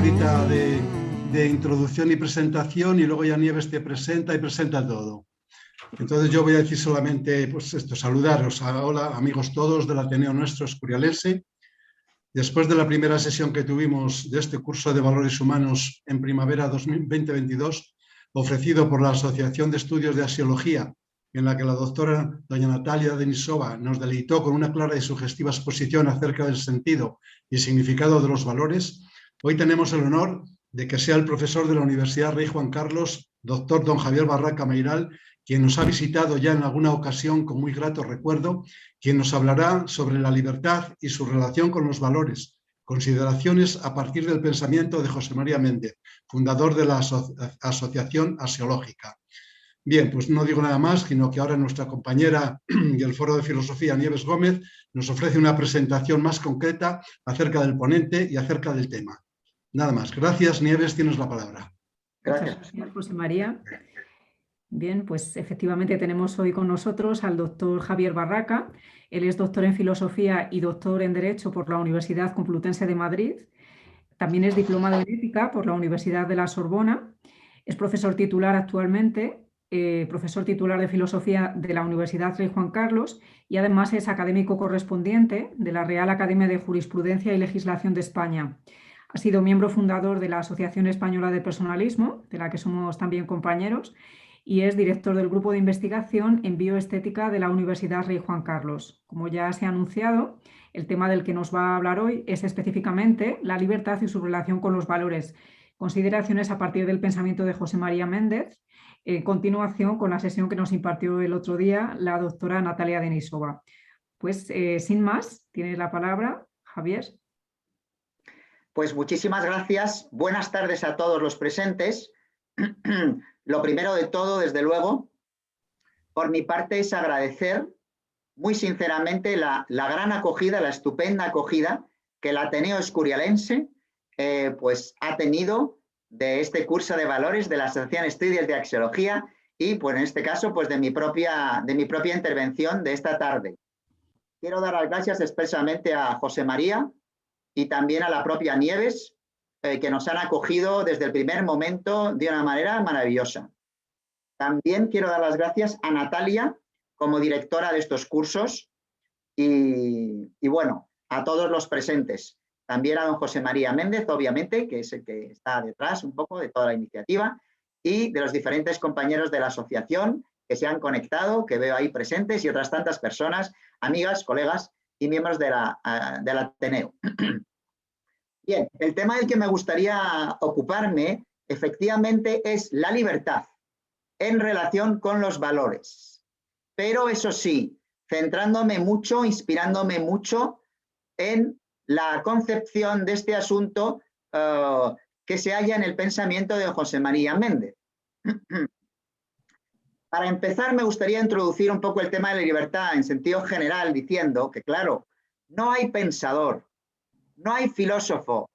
cortita de introducción y presentación, y luego ya Nieves te presenta y presenta todo. Entonces yo voy a decir solamente, pues esto, saludaros. Hola amigos todos del Ateneo nuestro Escurialense. Después de la primera sesión que tuvimos de este curso de Valores Humanos en primavera 2022, ofrecido por la Asociación de Estudios de Axiología, en la que la doctora doña Natalia Denisova nos deleitó con una clara y sugestiva exposición acerca del sentido y significado de los valores, hoy tenemos el honor de que sea el profesor de la Universidad Rey Juan Carlos, doctor don Javier Barraca Meiral, quien nos ha visitado ya en alguna ocasión con muy grato recuerdo, quien nos hablará sobre la libertad y su relación con los valores, consideraciones a partir del pensamiento de José María Méndez, fundador de la Asociación Axiológica. Bien, pues no digo nada más, sino que ahora nuestra compañera del Foro de Filosofía, Nieves Gómez, nos ofrece una presentación más concreta acerca del ponente y acerca del tema. Nada más. Gracias, Nieves, tienes la palabra. Gracias, José María. Bien, pues efectivamente tenemos hoy con nosotros al doctor Javier Barraca. Él es doctor en Filosofía y doctor en Derecho por la Universidad Complutense de Madrid. También es diplomado en Ética por la Universidad de la Sorbona. Es profesor titular actualmente, profesor titular de Filosofía de la Universidad Rey Juan Carlos, y además es académico correspondiente de la Real Academia de Jurisprudencia y Legislación de España. Ha sido miembro fundador de la Asociación Española de Personalismo, de la que somos también compañeros, y es director del Grupo de Investigación en Bioestética de la Universidad Rey Juan Carlos. Como ya se ha anunciado, el tema del que nos va a hablar hoy es específicamente la libertad y su relación con los valores, consideraciones a partir del pensamiento de José María Méndez, en continuación con la sesión que nos impartió el otro día la doctora Natalia Denisova. Pues sin más, tienes la palabra, Javier. Pues muchísimas gracias. Buenas tardes a todos los presentes. Lo primero de todo, desde luego, por mi parte es agradecer muy sinceramente la gran acogida, la estupenda acogida que el Ateneo Escurialense pues ha tenido de este curso de valores de la Asociación Estudios de Axiología y pues en este caso pues de mi propia intervención de esta tarde. Quiero dar las gracias expresamente a José María y también a la propia Nieves, que nos han acogido desde el primer momento de una manera maravillosa. También quiero dar las gracias a Natalia como directora de estos cursos y bueno, a todos los presentes. También a don José María Méndez, obviamente, que es el que está detrás un poco de toda la iniciativa, y de los diferentes compañeros de la asociación que se han conectado, que veo ahí presentes, y otras tantas personas, amigas, colegas y miembros del Ateneo. Bien, el tema del que me gustaría ocuparme efectivamente es la libertad en relación con los valores. Pero eso sí, centrándome mucho, inspirándome mucho en la concepción de este asunto que se halla en el pensamiento de José María Méndez. Para empezar, me gustaría introducir un poco el tema de la libertad en sentido general, diciendo que, claro, no hay pensador, no hay filósofo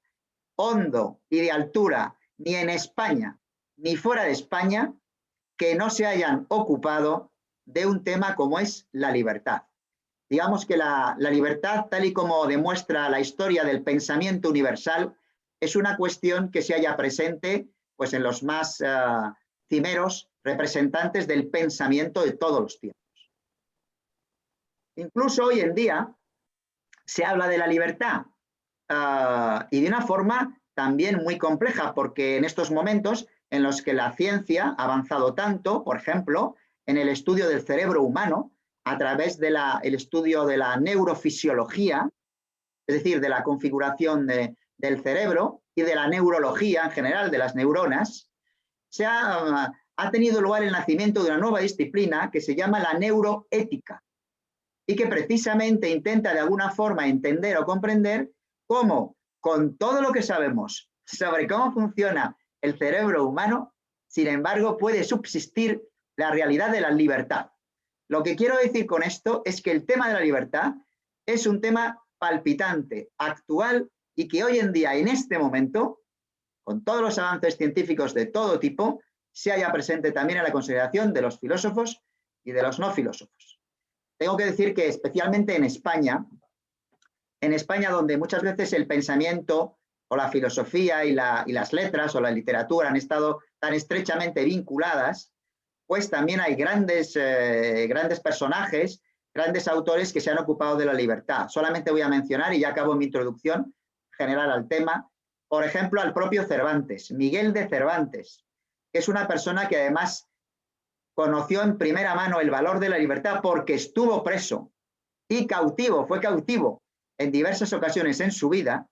hondo y de altura, ni en España ni fuera de España, que no se hayan ocupado de un tema como es la libertad. Digamos que la libertad, tal y como demuestra la historia del pensamiento universal, es una cuestión que se halla presente pues, en los más cimeros representantes del pensamiento de todos los tiempos. Incluso hoy en día se habla de la libertad y de una forma también muy compleja, porque en estos momentos en los que la ciencia ha avanzado tanto, por ejemplo, en el estudio del cerebro humano, a través del estudio de la neurofisiología, es decir, de la configuración del cerebro y de la neurología en general, de las neuronas, ha tenido lugar el nacimiento de una nueva disciplina que se llama la neuroética y que precisamente intenta de alguna forma entender o comprender cómo, con todo lo que sabemos sobre cómo funciona el cerebro humano, sin embargo, puede subsistir la realidad de la libertad. Lo que quiero decir con esto es que el tema de la libertad es un tema palpitante, actual y que hoy en día, en este momento, con todos los avances científicos de todo tipo, se halla presente también en la consideración de los filósofos y de los no filósofos. Tengo que decir que especialmente en España donde muchas veces el pensamiento o la filosofía y las letras o la literatura han estado tan estrechamente vinculadas, pues también hay grandes personajes, grandes autores que se han ocupado de la libertad. Solamente voy a mencionar, y ya acabo mi introducción general al tema, por ejemplo, al propio Cervantes, Miguel de Cervantes, que es una persona que además conoció en primera mano el valor de la libertad porque estuvo preso y cautivo, fue cautivo en diversas ocasiones en su vida.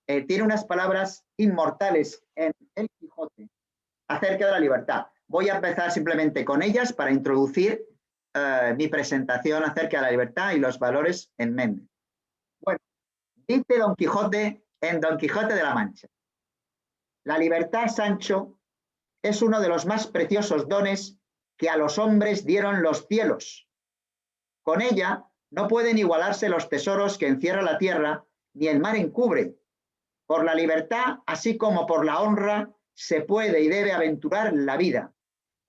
Tiene unas palabras inmortales en El Quijote acerca de la libertad. Voy a empezar simplemente con ellas para introducir mi presentación acerca de la libertad y los valores en Méndez. Bueno, dice Don Quijote en Don Quijote de la Mancha: la libertad, Sancho, es uno de los más preciosos dones que a los hombres dieron los cielos. Con ella no pueden igualarse los tesoros que encierra la tierra, ni el mar encubre. Por la libertad, así como por la honra, se puede y debe aventurar la vida.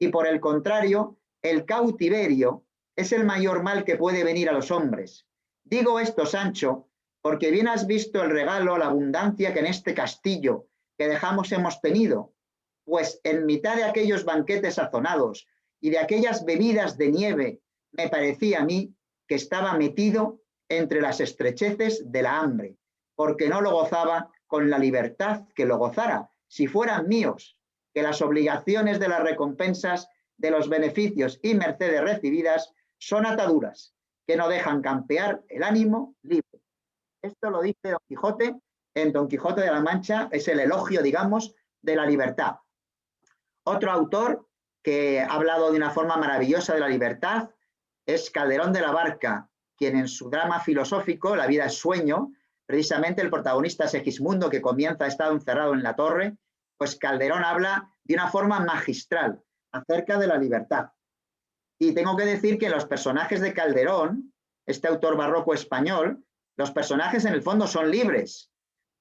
Y por el contrario, el cautiverio es el mayor mal que puede venir a los hombres. Digo esto, Sancho, porque bien has visto el regalo, la abundancia que en este castillo que dejamos hemos tenido, pues en mitad de aquellos banquetes sazonados y de aquellas bebidas de nieve, me parecía a mí que estaba metido entre las estrecheces de la hambre, porque no lo gozaba con la libertad que lo gozara, si fueran míos, que las obligaciones de las recompensas, de los beneficios y mercedes recibidas son ataduras que no dejan campear el ánimo libre. Esto lo dice Don Quijote en Don Quijote de la Mancha, es el elogio, digamos, de la libertad. Otro autor que ha hablado de una forma maravillosa de la libertad es Calderón de la Barca, quien en su drama filosófico, La vida es sueño, precisamente el protagonista Segismundo, que comienza estado encerrado en la torre, pues Calderón habla de una forma magistral acerca de la libertad. Y tengo que decir que los personajes de Calderón, este autor barroco español, los personajes en el fondo son libres,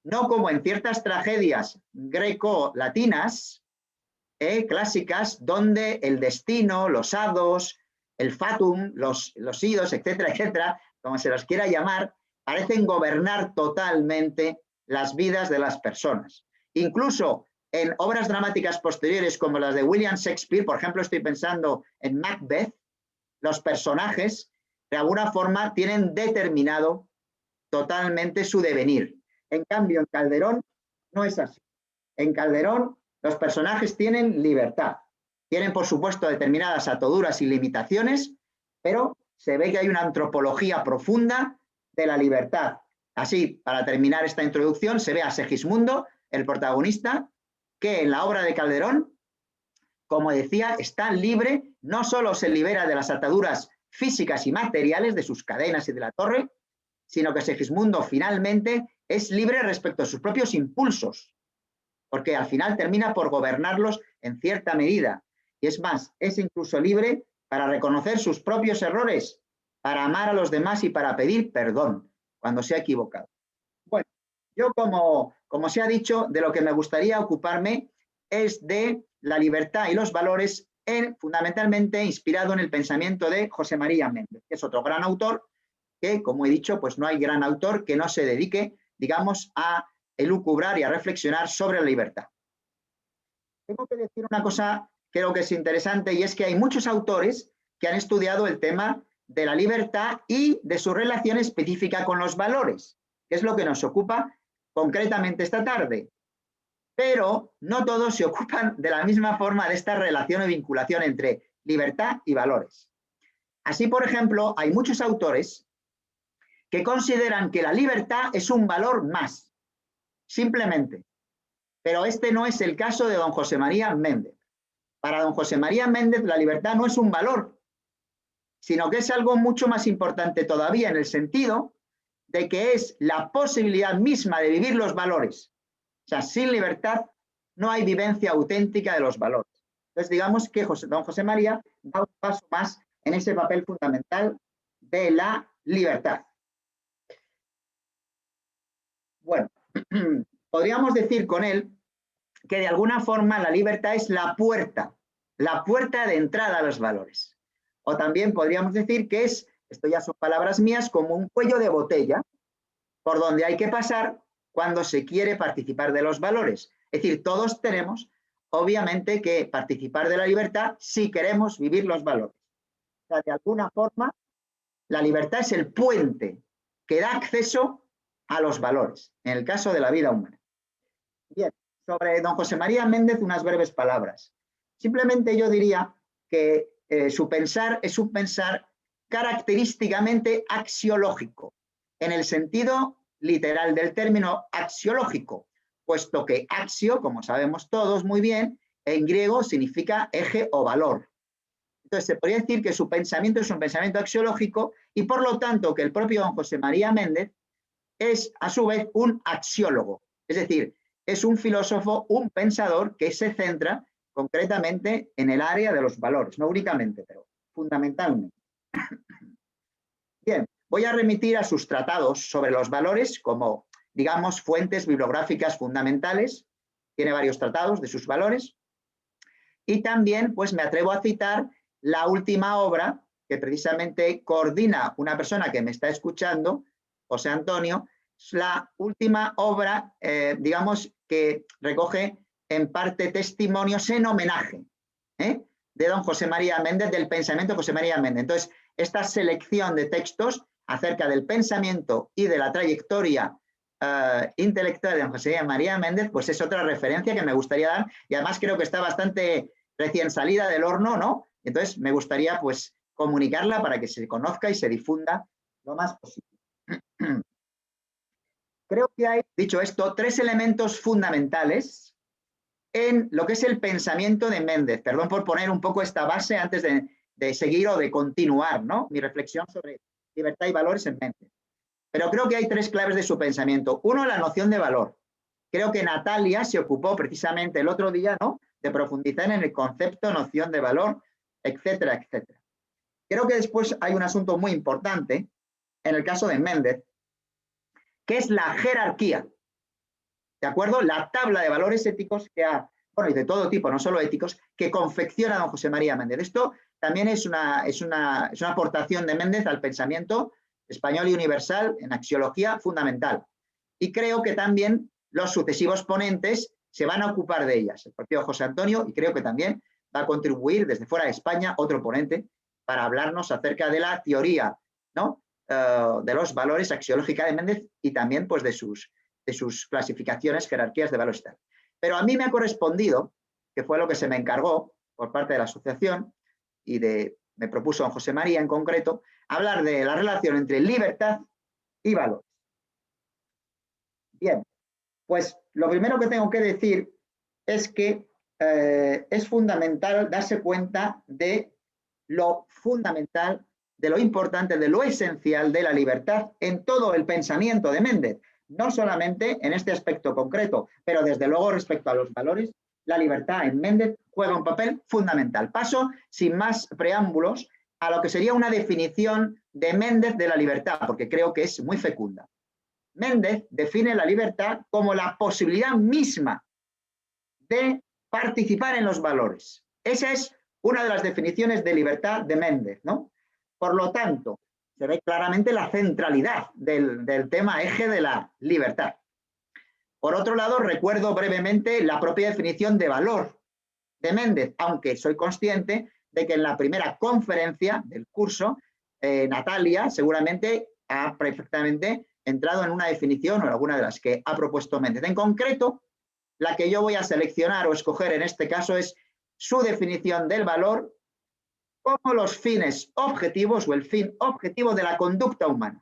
no como en ciertas tragedias greco-latinas, clásicas, donde el destino, los hados, el fatum, los idos, etcétera, etcétera, como se los quiera llamar, parecen gobernar totalmente las vidas de las personas. Incluso en obras dramáticas posteriores como las de William Shakespeare, por ejemplo, estoy pensando en Macbeth, los personajes de alguna forma tienen determinado totalmente su devenir. En cambio, en Calderón no es así. En Calderón los personajes tienen libertad. Tienen, por supuesto, determinadas ataduras y limitaciones, pero se ve que hay una antropología profunda de la libertad. Así, para terminar esta introducción, se ve a Segismundo, el protagonista, que en la obra de Calderón, como decía, está libre, no solo se libera de las ataduras físicas y materiales de sus cadenas y de la torre, sino que Segismundo finalmente es libre respecto a sus propios impulsos, porque al final termina por gobernarlos en cierta medida. Y es más, es incluso libre para reconocer sus propios errores, para amar a los demás y para pedir perdón cuando se ha equivocado. Bueno, yo como se ha dicho, de lo que me gustaría ocuparme es de la libertad y los valores, fundamentalmente inspirado en el pensamiento de José María Méndez, que es otro gran autor que, como he dicho, pues no hay gran autor que no se dedique, digamos, a elucubrar y a reflexionar sobre la libertad. Tengo que decir una cosa, creo que es interesante, y es que hay muchos autores que han estudiado el tema de la libertad y de su relación específica con los valores, que es lo que nos ocupa concretamente esta tarde. Pero no todos se ocupan de la misma forma de esta relación o vinculación entre libertad y valores. Así, por ejemplo, hay muchos autores que consideran que la libertad es un valor más, simplemente. Pero este no es el caso de don José María Méndez. Para don José María Méndez, la libertad no es un valor, sino que es algo mucho más importante todavía, en el sentido de que es la posibilidad misma de vivir los valores. O sea, sin libertad no hay vivencia auténtica de los valores. Entonces, digamos que don José María da un paso más en ese papel fundamental de la libertad. Bueno, podríamos decir con él que de alguna forma la libertad es la puerta de entrada a los valores. O también podríamos decir que es, esto ya son palabras mías, como un cuello de botella por donde hay que pasar cuando se quiere participar de los valores. Es decir, todos tenemos, obviamente, que participar de la libertad si queremos vivir los valores. O sea, de alguna forma, la libertad es el puente que da acceso a los valores, en el caso de la vida humana. Bien, sobre don José María Méndez, unas breves palabras. Simplemente yo diría que su pensar es un pensar característicamente axiológico, en el sentido literal del término axiológico, puesto que axio, como sabemos todos muy bien, en griego significa eje o valor. Entonces, se podría decir que su pensamiento es un pensamiento axiológico y, por lo tanto, que el propio don José María Méndez es, a su vez, un axiólogo. Es decir, es un filósofo, un pensador que se centra concretamente en el área de los valores, no únicamente, pero fundamentalmente. Bien, voy a remitir a sus tratados sobre los valores como, digamos, fuentes bibliográficas fundamentales. Tiene varios tratados de sus valores. Y también, pues, me atrevo a citar la última obra que precisamente coordina una persona que me está escuchando, José Antonio, la última obra, digamos, que recoge en parte testimonios en homenaje de don José María Méndez, del pensamiento de José María Méndez. Entonces, esta selección de textos acerca del pensamiento y de la trayectoria intelectual de don José María Méndez, pues es otra referencia que me gustaría dar y además creo que está bastante recién salida del horno, ¿no? Entonces, me gustaría, pues, comunicarla para que se conozca y se difunda lo más posible. Creo que hay, dicho esto, 3 elementos fundamentales en lo que es el pensamiento de Méndez. Perdón por poner un poco esta base antes de seguir o de continuar, ¿no?, mi reflexión sobre libertad y valores en Méndez. Pero creo que hay 3 claves de su pensamiento. Uno, la noción de valor. Creo que Natalia se ocupó precisamente el otro día, ¿no?, de profundizar en el concepto, noción de valor, etcétera, etcétera. Creo que después hay un asunto muy importante en el caso de Méndez, que es la jerarquía, ¿de acuerdo? La tabla de valores éticos que ha, bueno, y de todo tipo, no solo éticos, que confecciona don José María Méndez. Esto también es una aportación de Méndez al pensamiento español y universal en axiología fundamental. Y creo que también los sucesivos ponentes se van a ocupar de ellas, el propio José Antonio, y creo que también va a contribuir desde fuera de España otro ponente para hablarnos acerca de la teoría, ¿no?, de los valores axiológica de Méndez y también, pues, de sus clasificaciones, jerarquías de valores. Pero a mí me ha correspondido, que fue lo que se me encargó por parte de la asociación y me propuso don José María en concreto, hablar de la relación entre libertad y valores. Bien, pues lo primero que tengo que decir es que es fundamental darse cuenta de lo fundamental, de lo importante, de lo esencial de la libertad en todo el pensamiento de Méndez, no solamente en este aspecto concreto, pero desde luego respecto a los valores, la libertad en Méndez juega un papel fundamental. Paso, sin más preámbulos, a lo que sería una definición de Méndez de la libertad, porque creo que es muy fecunda. Méndez define la libertad como la posibilidad misma de participar en los valores. Esa es una de las definiciones de libertad de Méndez, ¿no? Por lo tanto, se ve claramente la centralidad del tema eje de la libertad. Por otro lado, recuerdo brevemente la propia definición de valor de Méndez, aunque soy consciente de que en la primera conferencia del curso, Natalia seguramente ha perfectamente entrado en una definición o en alguna de las que ha propuesto Méndez. En concreto, la que yo voy a seleccionar o escoger en este caso es su definición del valor como los fines objetivos o el fin objetivo de la conducta humana,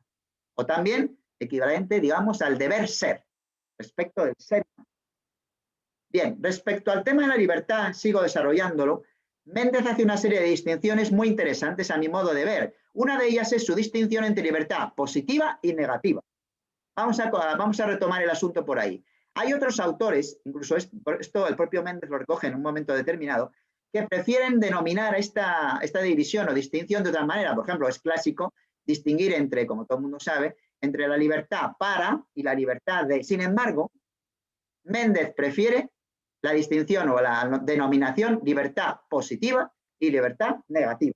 o también equivalente, digamos, al deber ser, respecto del ser. Bien, respecto al tema de la libertad, sigo desarrollándolo. Méndez hace una serie de distinciones muy interesantes a mi modo de ver. Una de ellas es su distinción entre libertad positiva y negativa. Vamos a retomar el asunto por ahí. Hay otros autores, incluso esto el propio Méndez lo recoge en un momento determinado, que prefieren denominar esta división o distinción de otra manera. Por ejemplo, es clásico distinguir entre, como todo el mundo sabe, entre la libertad para y la libertad de. Sin embargo, Méndez prefiere la distinción o la denominación libertad positiva y libertad negativa.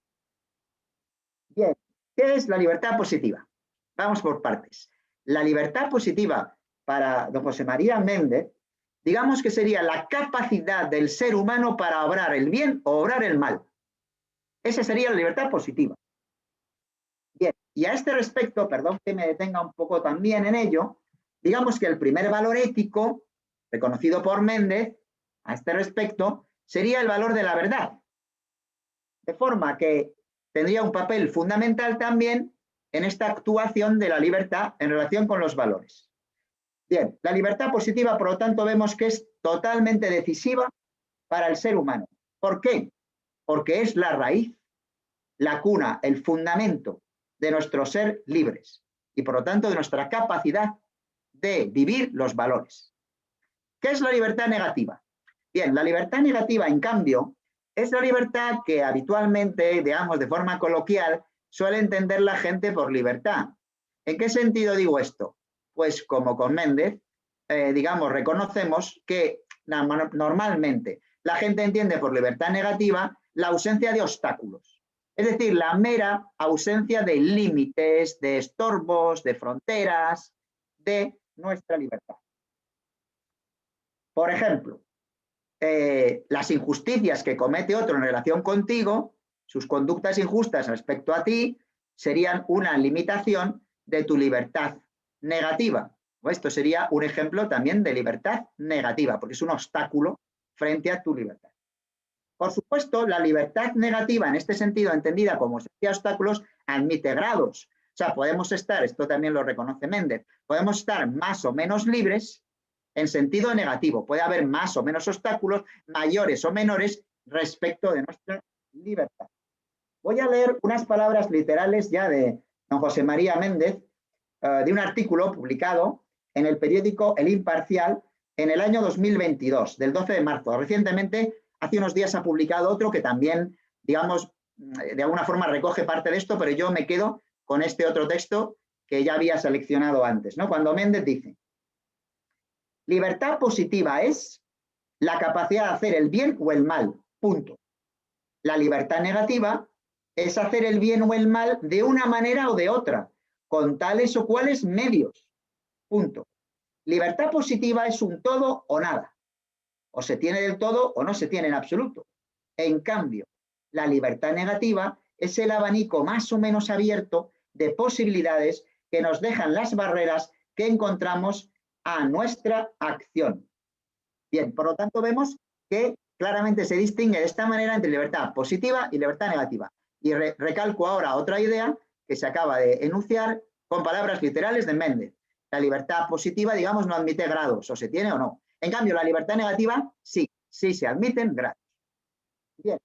Bien, ¿qué es la libertad positiva? Vamos por partes. La libertad positiva, para don José María Méndez, digamos que sería la capacidad del ser humano para obrar el bien o obrar el mal. Esa sería la libertad positiva. Bien, y a este respecto, perdón que me detenga un poco también en ello, digamos que el primer valor ético, reconocido por Méndez, a este respecto, sería el valor de la verdad. De forma que tendría un papel fundamental también en esta actuación de la libertad en relación con los valores. Bien, la libertad positiva, por lo tanto, vemos que es totalmente decisiva para el ser humano. ¿Por qué? Porque es la raíz, la cuna, el fundamento de nuestro ser libres y, por lo tanto, de nuestra capacidad de vivir los valores. ¿Qué es la libertad negativa? Bien, la libertad negativa, en cambio, es la libertad que habitualmente, digamos, de forma coloquial, suele entender la gente por libertad. ¿En qué sentido digo esto? Pues como con Méndez, digamos, reconocemos que normalmente la gente entiende por libertad negativa la ausencia de obstáculos. Es decir, la mera ausencia de límites, de estorbos, de fronteras, de nuestra libertad. Por ejemplo, las injusticias que comete otro en relación contigo, sus conductas injustas respecto a ti, serían una limitación de tu libertad negativa. Esto sería un ejemplo también de libertad negativa, porque es un obstáculo frente a tu libertad. Por supuesto, la libertad negativa, en este sentido, entendida como ausencia de obstáculos, admite grados. O sea, podemos estar, esto también lo reconoce Méndez, podemos estar más o menos libres en sentido negativo. Puede haber más o menos obstáculos, mayores o menores, respecto de nuestra libertad. Voy a leer unas palabras literales ya de don José María Méndez, de un artículo publicado en el periódico El Imparcial en el año 2022, del 12 de marzo. Recientemente, hace unos días, ha publicado otro que también, digamos, de alguna forma recoge parte de esto, pero yo me quedo con este otro texto que ya había seleccionado antes, ¿no? Cuando Méndez dice: libertad positiva es la capacidad de hacer el bien o el mal, punto. La libertad negativa es hacer el bien o el mal de una manera o de otra, con tales o cuales medios, punto. Libertad positiva es un todo o nada. O se tiene del todo o no se tiene en absoluto. En cambio, la libertad negativa es el abanico más o menos abierto de posibilidades que nos dejan las barreras que encontramos a nuestra acción. Bien, por lo tanto vemos que claramente se distingue de esta manera entre libertad positiva y libertad negativa. Y recalco ahora otra idea que se acaba de enunciar con palabras literales de Méndez. La libertad positiva, digamos, no admite grados, o se tiene o no. En cambio, la libertad negativa, sí se admiten grados. Bien,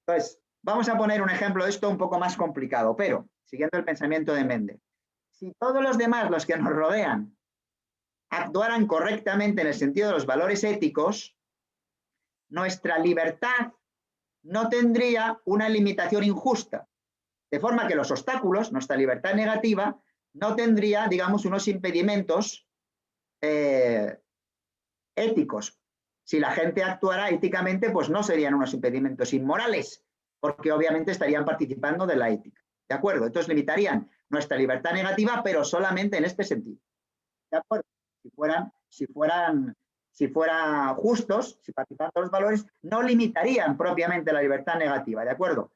entonces, vamos a poner un ejemplo de esto un poco más complicado, pero siguiendo el pensamiento de Méndez. Si todos los demás, los que nos rodean, actuaran correctamente en el sentido de los valores éticos, nuestra libertad no tendría una limitación injusta, de forma que los obstáculos, nuestra libertad negativa, no tendría, digamos, unos impedimentos éticos. Si la gente actuara éticamente, pues no serían unos impedimentos inmorales, porque obviamente estarían participando de la ética. ¿De acuerdo? Entonces limitarían nuestra libertad negativa, pero solamente en este sentido. ¿De acuerdo? Si fueran justos, si participaran de los valores, no limitarían propiamente la libertad negativa, ¿de acuerdo?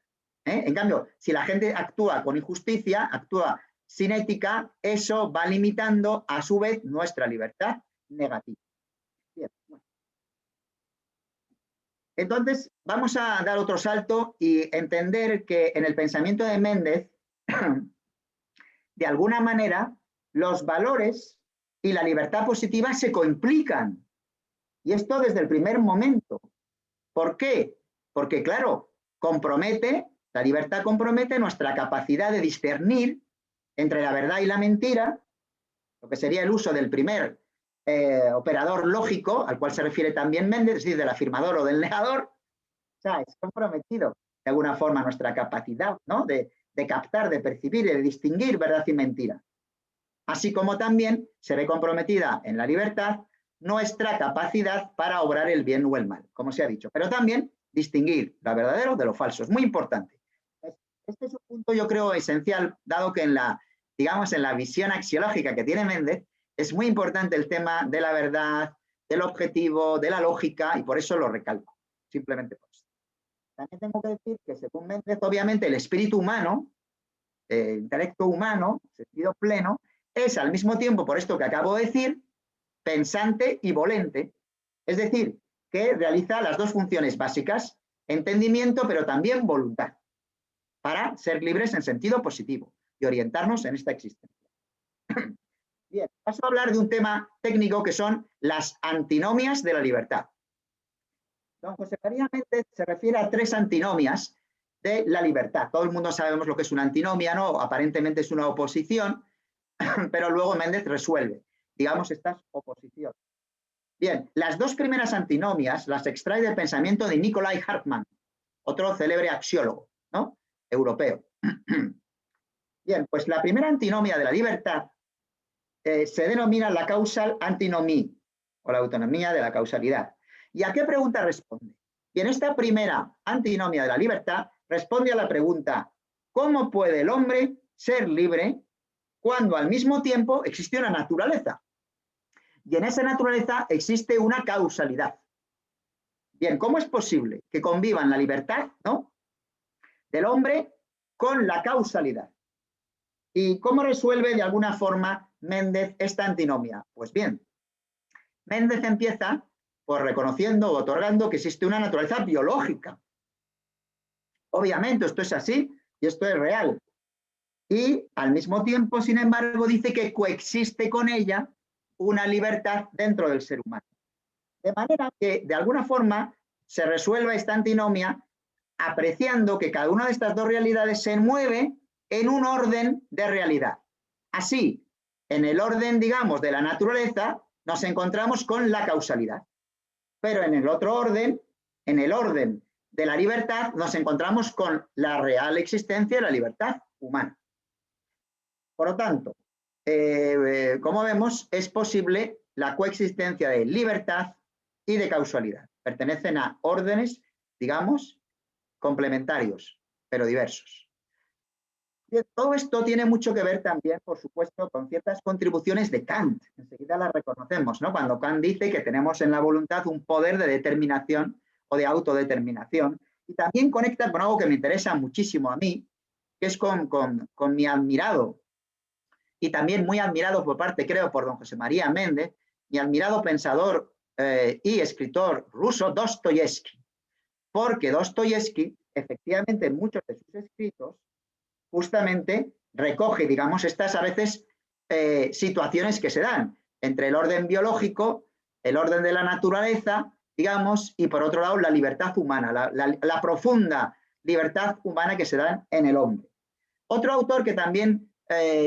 En cambio, si la gente actúa con injusticia, actúa sin ética, eso va limitando a su vez nuestra libertad negativa. Bien. Entonces, vamos a dar otro salto y entender que en el pensamiento de Méndez, de alguna manera, los valores y la libertad positiva se coimplican. Y esto desde el primer momento. ¿Por qué? Porque, claro, la libertad compromete nuestra capacidad de discernir entre la verdad y la mentira, lo que sería el uso del primer operador lógico, al cual se refiere también Méndez, es decir, del afirmador o del negador. O sea, es comprometido de alguna forma nuestra capacidad, ¿no?, de captar, de percibir y de distinguir verdad y mentira. Así como también se ve comprometida en la libertad nuestra capacidad para obrar el bien o el mal, como se ha dicho, pero también distinguir lo verdadero de lo falso. Es muy importante. Este es un punto, yo creo, esencial, dado que en la visión axiológica que tiene Méndez, es muy importante el tema de la verdad, del objetivo, de la lógica, y por eso lo recalco, simplemente por eso. También tengo que decir que según Méndez, obviamente el espíritu humano, el intelecto humano, sentido pleno, es al mismo tiempo, por esto que acabo de decir, pensante y volente, es decir, que realiza las dos funciones básicas, entendimiento, pero también voluntad, para ser libres en sentido positivo y orientarnos en esta existencia. Bien, paso a hablar de un tema técnico que son las antinomias de la libertad. Don José María Méndez se refiere a 3 antinomias de la libertad. Todo el mundo sabemos lo que es una antinomia, ¿no? Aparentemente es una oposición, pero luego Méndez resuelve, digamos, estas oposiciones. Bien, las 2 primeras antinomias las extrae del pensamiento de Nicolai Hartmann, otro célebre axiólogo, ¿no?, europeo. Bien, pues la primera antinomia de la libertad se denomina la causal antinomie, o la autonomía de la causalidad. ¿Y a qué pregunta responde? Bien, esta primera antinomia de la libertad responde a la pregunta: ¿cómo puede el hombre ser libre cuando al mismo tiempo existe una naturaleza? Y en esa naturaleza existe una causalidad. Bien, ¿cómo es posible que convivan la libertad, ¿no?, del hombre con la causalidad? ¿Y cómo resuelve de alguna forma Méndez esta antinomia? Pues bien, Méndez empieza por reconociendo o otorgando que existe una naturaleza biológica. Obviamente esto es así y esto es real. Y al mismo tiempo, sin embargo, dice que coexiste con ella una libertad dentro del ser humano. De manera que, de alguna forma, se resuelve esta antinomia apreciando que cada una de estas 2 realidades se mueve en un orden de realidad. Así, en el orden, digamos, de la naturaleza, nos encontramos con la causalidad. Pero en el otro orden, en el orden de la libertad, nos encontramos con la real existencia de la libertad humana. Por lo tanto, como vemos, es posible la coexistencia de libertad y de causalidad. Pertenecen a órdenes, digamos, complementarios, pero diversos. Bien, todo esto tiene mucho que ver también, por supuesto, con ciertas contribuciones de Kant. Enseguida las reconocemos, ¿no?, cuando Kant dice que tenemos en la voluntad un poder de determinación o de autodeterminación. Y también conecta con algo que me interesa muchísimo a mí, que es con mi admirado, y también muy admirado por parte, creo, por don José María Méndez, mi admirado pensador y escritor ruso, Dostoyevski. Porque Dostoyevski, efectivamente, en muchos de sus escritos, justamente recoge, digamos, estas a veces situaciones que se dan entre el orden biológico, el orden de la naturaleza, digamos, y por otro lado la libertad humana, la profunda libertad humana que se da en el hombre. Otro autor que también,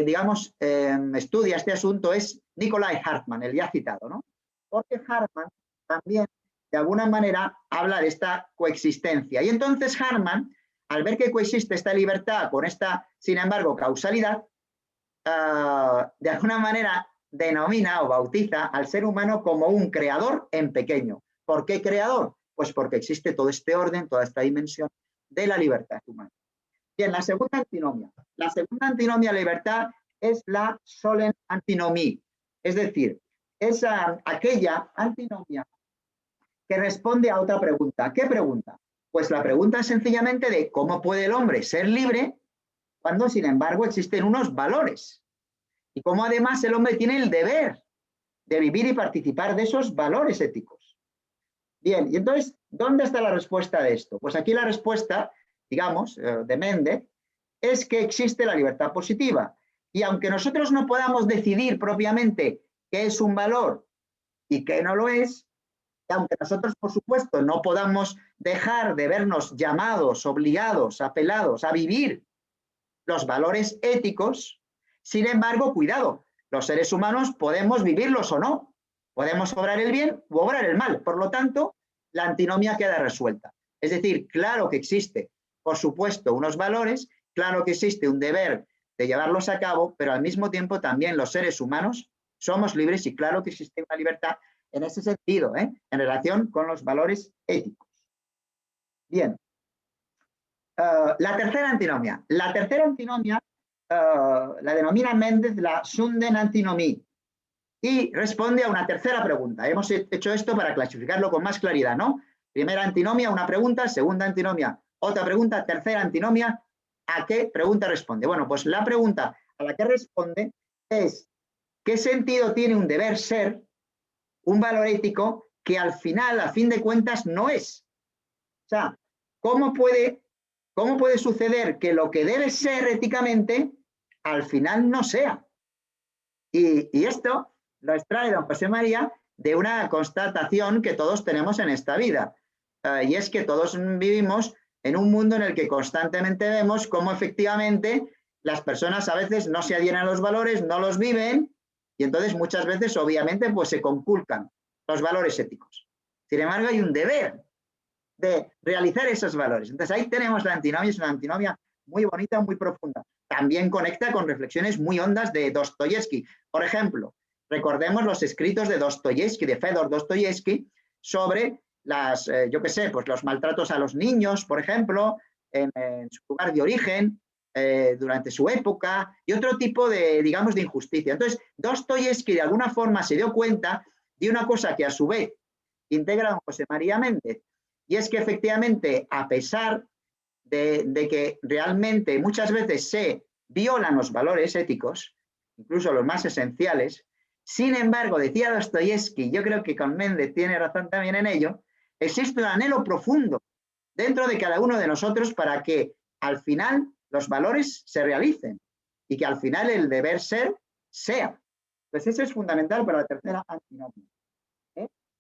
digamos, estudia este asunto es Nicolai Hartmann, el ya citado, ¿no? Porque Hartmann también, de alguna manera, habla de esta coexistencia. Y entonces Hartmann, al ver que coexiste esta libertad con esta, sin embargo, causalidad, de alguna manera denomina o bautiza al ser humano como un creador en pequeño. ¿Por qué creador? Pues porque existe todo este orden, toda esta dimensión de la libertad humana. Bien, la segunda antinomia. La segunda antinomia de la libertad es la solen antinomie, es decir, es aquella antinomia que responde a otra pregunta. ¿Qué pregunta? Pues la pregunta es sencillamente de cómo puede el hombre ser libre cuando, sin embargo, existen unos valores. Y cómo además el hombre tiene el deber de vivir y participar de esos valores éticos. Bien, y entonces, ¿dónde está la respuesta de esto? Pues aquí la respuesta, digamos, de Méndez, es que existe la libertad positiva. Y aunque nosotros no podamos decidir propiamente qué es un valor y qué no lo es, y aunque nosotros, por supuesto, no podamos dejar de vernos llamados, obligados, apelados a vivir los valores éticos, sin embargo, cuidado, los seres humanos podemos vivirlos o no, podemos obrar el bien u obrar el mal. Por lo tanto, la antinomia queda resuelta. Es decir, claro que existe, por supuesto, unos valores, claro que existe un deber de llevarlos a cabo, pero al mismo tiempo también los seres humanos somos libres y claro que existe una libertad en ese sentido, en relación con los valores éticos. Bien. La tercera antinomia. La tercera antinomia la denomina Méndez la Sünden-Antinomie. y responde a una tercera pregunta. Hemos hecho esto para clasificarlo con más claridad, ¿no? Primera antinomia, una pregunta, segunda antinomia, otra pregunta, tercera antinomia, ¿a qué pregunta responde? Bueno, pues la pregunta a la que responde es ¿qué sentido tiene un deber ser, un valor ético que al final, a fin de cuentas, no es? O sea, ¿cómo puede suceder que lo que debe ser éticamente al final no sea? Y esto lo extrae don José María de una constatación que todos tenemos en esta vida. Y es que todos vivimos en un mundo en el que constantemente vemos cómo efectivamente las personas a veces no se adhieren a los valores, no los viven, y entonces muchas veces obviamente pues se conculcan los valores éticos. Sin embargo, hay un deber de realizar esos valores. Entonces ahí tenemos la antinomia, es una antinomia muy bonita, muy profunda. También conecta con reflexiones muy hondas de Dostoyevsky. Por ejemplo, recordemos los escritos de Dostoyevsky, de Fedor Dostoyevsky, sobre yo qué sé, pues los maltratos a los niños, por ejemplo, en su lugar de origen, durante su época, y otro tipo de, digamos, de injusticia. Entonces, Dostoyevsky de alguna forma se dio cuenta de una cosa que a su vez integra don José María Méndez, y es que efectivamente, a pesar de que realmente muchas veces se violan los valores éticos, incluso los más esenciales, sin embargo, decía Dostoyevsky, yo creo que con Méndez tiene razón también en ello, existe un anhelo profundo dentro de cada uno de nosotros para que al final los valores se realicen y que al final el deber ser sea. Pues eso es fundamental para la tercera antinomia.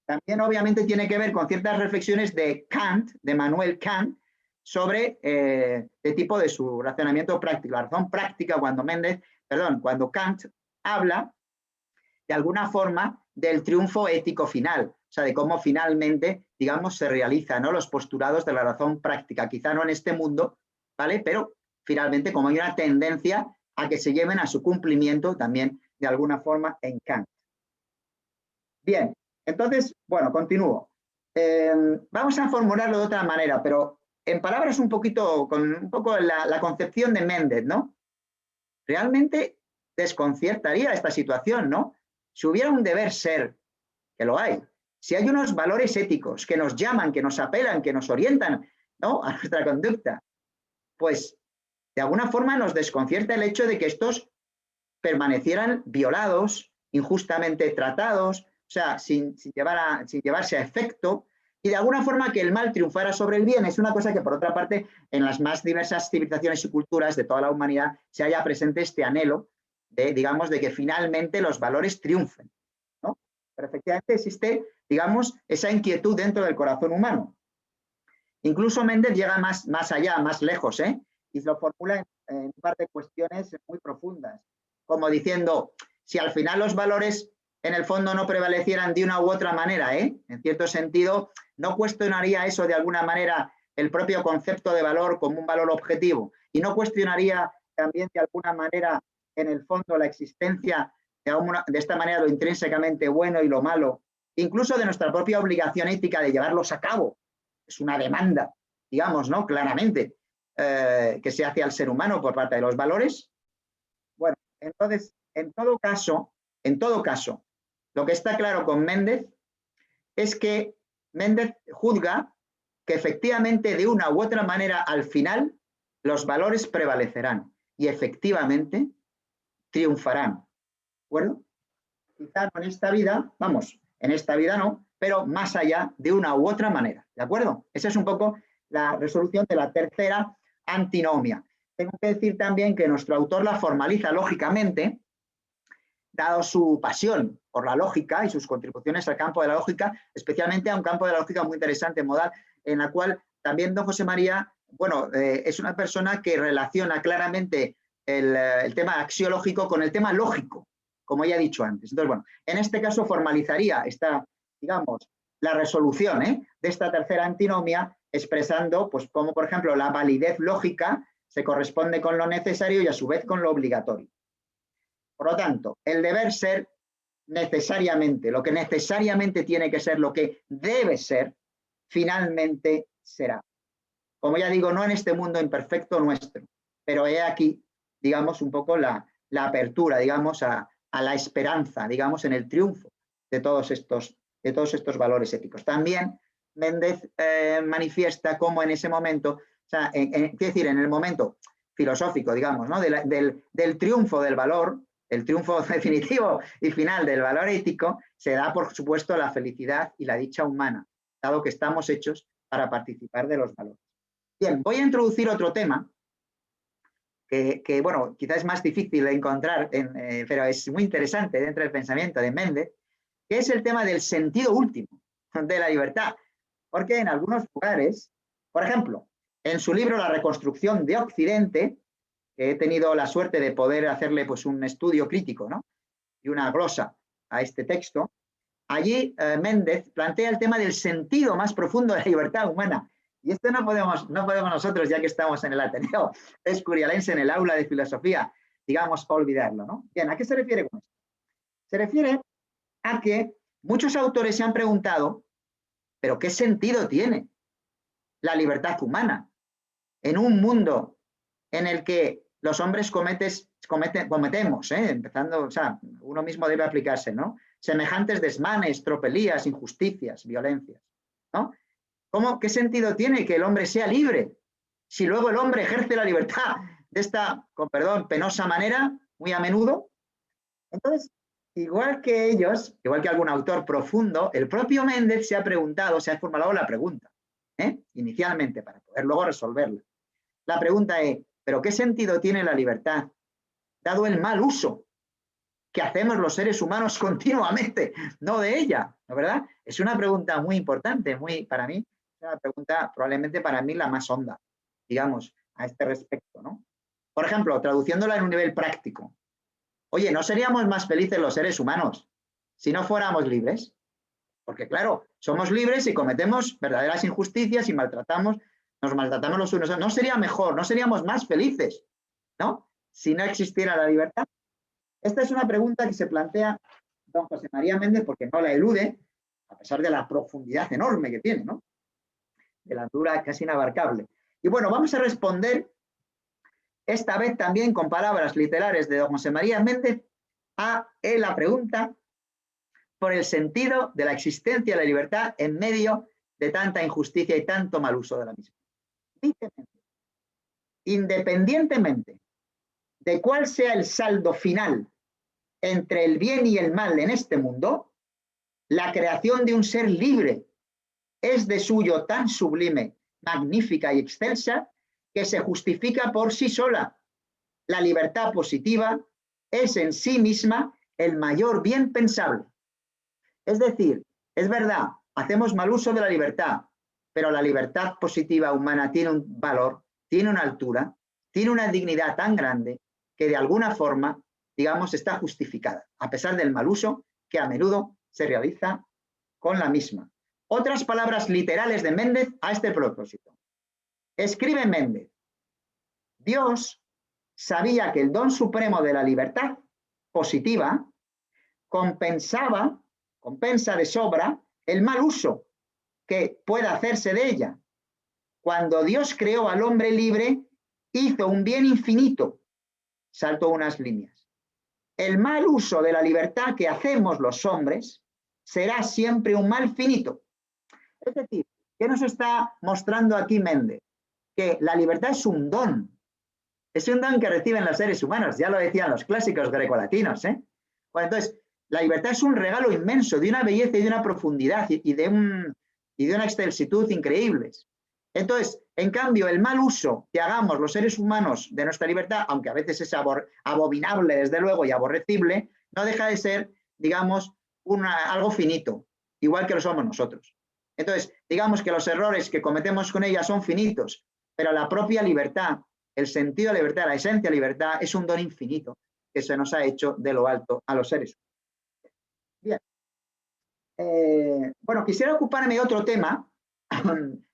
También obviamente tiene que ver con ciertas reflexiones de Kant, de Manuel Kant, sobre el tipo de su razonamiento práctico. La razón práctica cuando Kant habla de alguna forma del triunfo ético final, o sea, de cómo finalmente, digamos, se realizan, ¿no?, los postulados de la razón práctica, quizá no en este mundo, ¿vale? Pero finalmente como hay una tendencia a que se lleven a su cumplimiento también de alguna forma en Kant. Bien, entonces, bueno, continúo. Vamos a formularlo de otra manera, pero en palabras un poquito, con un poco la concepción de Méndez, ¿no? Realmente desconciertaría esta situación, ¿no? Si hubiera un deber ser, que lo hay, si hay unos valores éticos que nos llaman, que nos apelan, que nos orientan, ¿no?, a nuestra conducta, pues de alguna forma nos desconcierta el hecho de que estos permanecieran violados, injustamente tratados, o sea, sin llevarse a efecto, y de alguna forma que el mal triunfara sobre el bien. Es una cosa que, por otra parte, en las más diversas civilizaciones y culturas de toda la humanidad se haya presente este anhelo de, digamos, de que finalmente los valores triunfen, ¿no? Pero efectivamente existe, digamos, esa inquietud dentro del corazón humano. Incluso Méndez llega más allá, más lejos, y lo formula en un par de cuestiones muy profundas, como diciendo, si al final los valores en el fondo no prevalecieran de una u otra manera, en cierto sentido, no cuestionaría eso de alguna manera el propio concepto de valor como un valor objetivo, y no cuestionaría también de alguna manera en el fondo la existencia de esta manera lo intrínsecamente bueno y lo malo, incluso de nuestra propia obligación ética de llevarlos a cabo. Es una demanda, digamos, ¿no?, claramente, que se hace al ser humano por parte de los valores. Bueno, entonces, en todo caso, lo que está claro con Méndez es que Méndez juzga que efectivamente de una u otra manera al final los valores prevalecerán y efectivamente triunfarán. ¿De acuerdo? Quizá no en esta vida, vamos, en esta vida no, pero más allá de una u otra manera. ¿De acuerdo? Esa es un poco la resolución de la tercera antinomia. Tengo que decir también que nuestro autor la formaliza lógicamente, dado su pasión por la lógica y sus contribuciones al campo de la lógica, especialmente a un campo de la lógica muy interesante, modal, en la cual también don José María, bueno, es una persona que relaciona claramente el tema axiológico con el tema lógico, como ya he dicho antes. Entonces, bueno, en este caso formalizaría esta, digamos, la resolución de esta tercera antinomia, expresando, pues, como por ejemplo, la validez lógica se corresponde con lo necesario y a su vez con lo obligatorio. Por lo tanto, el deber ser necesariamente, lo que necesariamente tiene que ser, lo que debe ser, finalmente será. Como ya digo, no en este mundo imperfecto nuestro, pero he aquí, digamos, un poco la apertura, digamos, a a la esperanza, digamos, en el triunfo de todos estos valores éticos. También Méndez manifiesta cómo en ese momento, o sea, quiero decir, en el momento filosófico, digamos, ¿no? del triunfo del valor, el triunfo definitivo y final del valor ético, se da, por supuesto, la felicidad y la dicha humana, dado que estamos hechos para participar de los valores. Bien, voy a introducir otro tema que bueno, quizás es más difícil de encontrar, pero es muy interesante dentro del pensamiento de Méndez, que es el tema del sentido último de la libertad. Porque en algunos lugares, por ejemplo, en su libro La reconstrucción de Occidente, que he tenido la suerte de poder hacerle pues, un estudio crítico, ¿no? Y una glosa a este texto, allí Méndez plantea el tema del sentido más profundo de la libertad humana. Y esto no podemos nosotros, ya que estamos en el Ateneo Escurialense, en el aula de filosofía, digamos, olvidarlo, ¿no? Bien, ¿a qué se refiere con esto? Se refiere a que muchos autores se han preguntado, ¿pero qué sentido tiene la libertad humana en un mundo en el que los hombres cometemos, empezando, o sea, uno mismo debe aplicarse, ¿no? Semejantes desmanes, tropelías, injusticias, violencias, ¿no? ¿Qué sentido tiene que el hombre sea libre si luego el hombre ejerce la libertad de esta, con perdón, penosa manera, muy a menudo? Entonces, igual que ellos, igual que algún autor profundo, el propio Méndez se ha preguntado, se ha formulado la pregunta, inicialmente, para poder luego resolverla. La pregunta es, ¿pero qué sentido tiene la libertad, dado el mal uso que hacemos los seres humanos continuamente, no de ella, ¿no es verdad? Es una pregunta muy importante, para mí, una pregunta probablemente para mí la más honda, digamos, a este respecto, ¿no? Por ejemplo, traduciéndola en un nivel práctico. Oye, ¿no seríamos más felices los seres humanos si no fuéramos libres? Porque claro, somos libres y cometemos verdaderas injusticias y nos maltratamos los unos. ¿No sería mejor, no seríamos más felices, ¿no? Si no existiera la libertad. Esta es una pregunta que se plantea don José María Méndez porque no la elude, a pesar de la profundidad enorme que tiene, ¿no? De la altura casi inabarcable. Y bueno, vamos a responder esta vez también con palabras literales de don José María Méndez a la pregunta por el sentido de la existencia de la libertad en medio de tanta injusticia y tanto mal uso de la misma. Dice Méndez, independientemente de cuál sea el saldo final entre el bien y el mal en este mundo, la creación de un ser libre es de suyo tan sublime, magnífica y excelsa que se justifica por sí sola. La libertad positiva es en sí misma el mayor bien pensable. Es decir, es verdad, hacemos mal uso de la libertad, pero la libertad positiva humana tiene un valor, tiene una altura, tiene una dignidad tan grande que de alguna forma, digamos, está justificada, a pesar del mal uso que a menudo se realiza con la misma. Otras palabras literales de Méndez a este propósito. Escribe Méndez, Dios sabía que el don supremo de la libertad positiva compensa de sobra el mal uso que pueda hacerse de ella. Cuando Dios creó al hombre libre, hizo un bien infinito. Salto unas líneas. El mal uso de la libertad que hacemos los hombres será siempre un mal finito. Es decir, ¿qué nos está mostrando aquí Méndez? Que la libertad es un don que reciben los seres humanos, ya lo decían los clásicos grecolatinos. Bueno, entonces, la libertad es un regalo inmenso, de una belleza y de una profundidad y de una excelsitud increíbles. Entonces, en cambio, el mal uso que hagamos los seres humanos de nuestra libertad, aunque a veces es abominable, desde luego, y aborrecible, no deja de ser, digamos, algo finito, igual que lo somos nosotros. Entonces, digamos que los errores que cometemos con ella son finitos, pero la propia libertad, el sentido de libertad, la esencia de libertad, es un don infinito que se nos ha hecho de lo alto a los seres humanos. Bien. Bueno, quisiera ocuparme de otro tema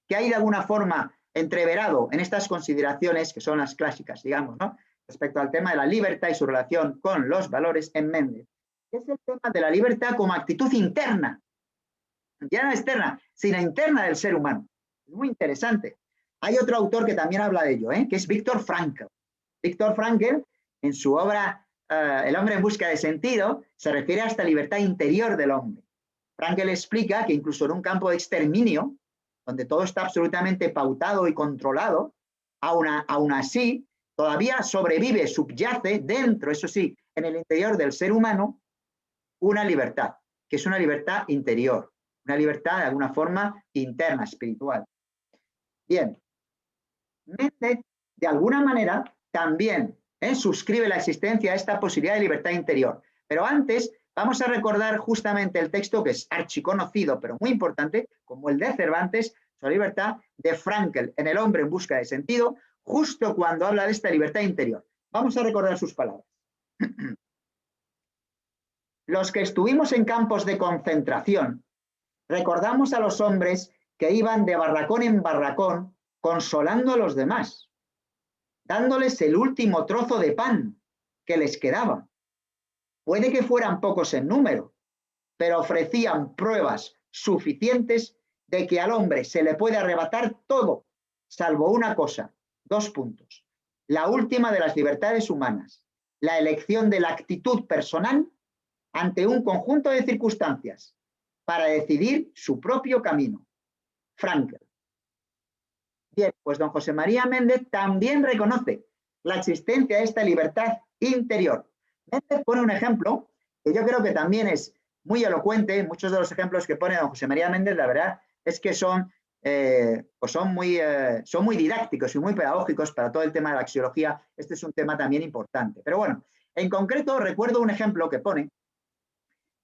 que hay de alguna forma entreverado en estas consideraciones que son las clásicas, digamos, ¿no? Respecto al tema de la libertad y su relación con los valores en Méndez, que es el tema de la libertad como actitud interna, ya no externa, sino interna del ser humano. Es muy interesante. Hay otro autor que también habla de ello, que es Viktor Frankl. Viktor Frankl, en su obra El hombre en busca de sentido se refiere a esta libertad interior del hombre. Frankl explica que incluso en un campo de exterminio, donde todo está absolutamente pautado y controlado, aún así, todavía sobrevive, subyace dentro, eso sí, en el interior del ser humano, una libertad, que es una libertad interior, una libertad de alguna forma interna, espiritual. Bien, Mendes, de alguna manera, también suscribe la existencia de esta posibilidad de libertad interior. Pero antes vamos a recordar justamente el texto que es archiconocido, pero muy importante, como el de Cervantes, sobre libertad, de Frankl, en El hombre en busca de sentido, justo cuando habla de esta libertad interior. Vamos a recordar sus palabras. Los que estuvimos en campos de concentración, recordamos a los hombres que iban de barracón en barracón consolando a los demás, dándoles el último trozo de pan que les quedaba. Puede que fueran pocos en número, pero ofrecían pruebas suficientes de que al hombre se le puede arrebatar todo, salvo una cosa, 2 puntos. La última de las libertades humanas, la elección de la actitud personal ante un conjunto de circunstancias para decidir su propio camino. Frankl. Bien, pues don José María Méndez también reconoce la existencia de esta libertad interior. Méndez pone un ejemplo que yo creo que también es muy elocuente. Muchos de los ejemplos que pone don José María Méndez, la verdad, es que son muy didácticos y muy pedagógicos para todo el tema de la axiología. Este es un tema también importante. Pero bueno, en concreto recuerdo un ejemplo que pone